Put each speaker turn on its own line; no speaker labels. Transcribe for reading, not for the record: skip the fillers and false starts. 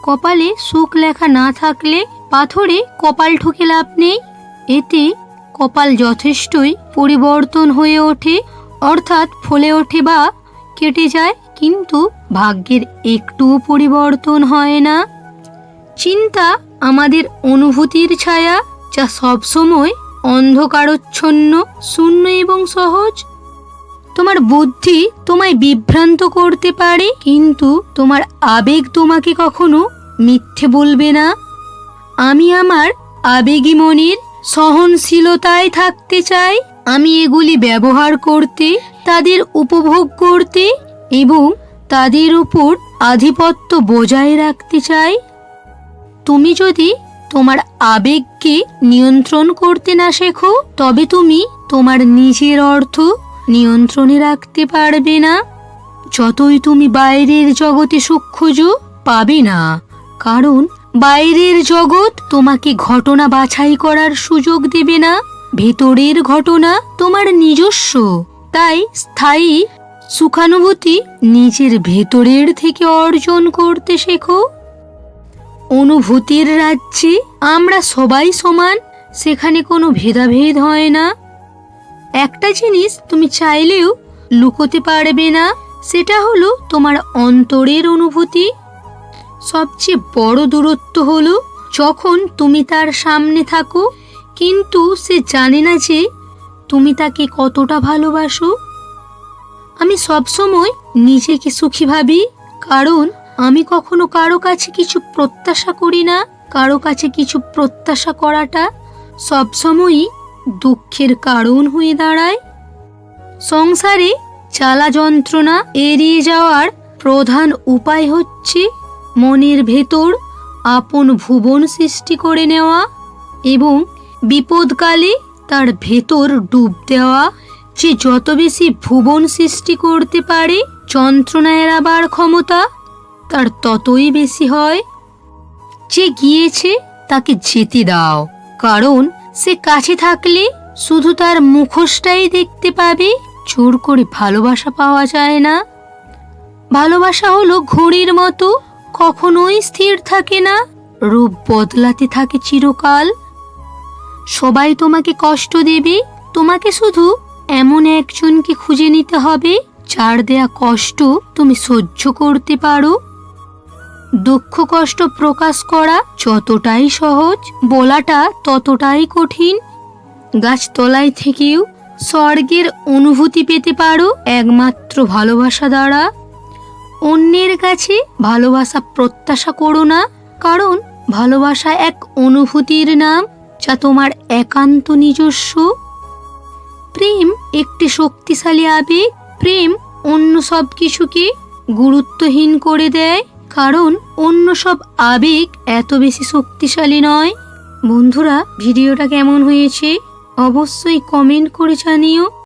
কপালে সুখ লেখা না থাকলে পাথরে কপাল ঠুকে লাভ নেই। এতে কপাল যথেষ্টই পরিবর্তন হয়ে ওঠে, অর্থাৎ ফলে ওঠে বা কেটে যায়, কিন্তু ভাগ্যের একটুও পরিবর্তন হয় না। চিন্তা আমাদের অনুভূতির ছায়া, যা সবসময় অন্ধকারচ্ছন্ন, শূন্য এবং সহজ। তোমার বুদ্ধি তোমায় বিভ্রান্ত করতে পারে, কিন্তু তোমার আবেগ তোমাকে কখনো মিথ্যে বলবে না। আমি আমার আবেগী মনের সহনশীলতায় থাকতে চাই। আমি এগুলি ব্যবহার করতে, তাদের উপভোগ করতে এবং তাদের উপর আধিপত্য বজায় রাখতে চাই। তুমি যদি তোমার আবেগকে নিয়ন্ত্রণ করতে না শেখো, তবে তুমি তোমার নিজের অর্থ নিয়ন্ত্রণে রাখতে পারবে না। যতই তুমি বাইরের জগতে সুখ খোঁজো, পাবে না, কারণ বাইরের জগৎ তোমাকে ঘটনা বাছাই করার সুযোগ দেবে না। ভেতরের ঘটনা তোমার নিজস্ব। তাই স্থায়ী সুখানুভূতি নিজের ভেতরের থেকে অর্জন করতে শেখো। অনুভূতির রাজ্যে আমরা সবাই সমান, সেখানে কোনো ভেদাভেদ হয় না। একটা জিনিস তুমি চাইলেও লুকোতে পারবে না, সেটা হলো তোমার অন্তরের অনুভূতি। সবচেয়ে বড় দূরত্ব হলো যখন তুমি তার সামনে থাকো, কিন্তু সে জানে না যে তুমি তাকে কতটা ভালোবাসো। আমি সবসময় নিজেকে সুখী ভাবি, কারণ আমি কখনো কারো কাছে কিছু প্রত্যাশা করি না। কারো কাছে কিছু প্রত্যাশা করাটা সবসময়ই দুঃখের কারণ হয়ে দাঁড়ায়। সংসারে জ্বালা যন্ত্রণা এড়িয়ে যাওয়ার প্রধান উপায় হচ্ছে মনের ভেতর আপন ভুবন সৃষ্টি করে নেওয়া এবং বিপদকালে তার ভেতর ডুব দেওয়া। যে যত বেশি ভুবন সৃষ্টি করতে পারে, যন্ত্রণা এড়াবার ক্ষমতা তার ততই বেশি হয়। যে গিয়েছে তাকে যেতে দাও, কারণ সে কাছে থাকলে শুধু তার মুখোশটাই দেখতে পাবে। জোর করে ভালোবাসা পাওয়া যায় না। ভালোবাসা হলো ঘড়ির মতো, কখনোই স্থির থাকে না, রূপ বদলাতে থাকে চিরকাল। সবাই তোমাকে কষ্ট দেবে, তোমাকে শুধু এমন একজনকে খুঁজে নিতে হবে যার দেয়া কষ্ট তুমি সহ্য করতে পারো। দুঃখ কষ্ট প্রকাশ করা যতটাই সহজ, বলাটা ততটাই কঠিন। গাছতলায় থেকেও স্বর্গের অনুভূতি পেতে পারো একমাত্র ভালোবাসা দ্বারা। অন্যের কাছে ভালোবাসা প্রত্যাশা করো না, কারণ ভালোবাসা এক অনুভূতির নাম, যা তোমার একান্ত নিজস্ব। প্রেম একটি শক্তিশালী আবেগ। প্রেম অন্য সব কিছুকে গুরুত্বহীন করে দেয়, কারণ অন্য সব আবেগ এত বেশি শক্তিশালী নয়। বন্ধুরা, ভিডিওটা কেমন হয়েছে অবশ্যই কমেন্ট করে জানিও।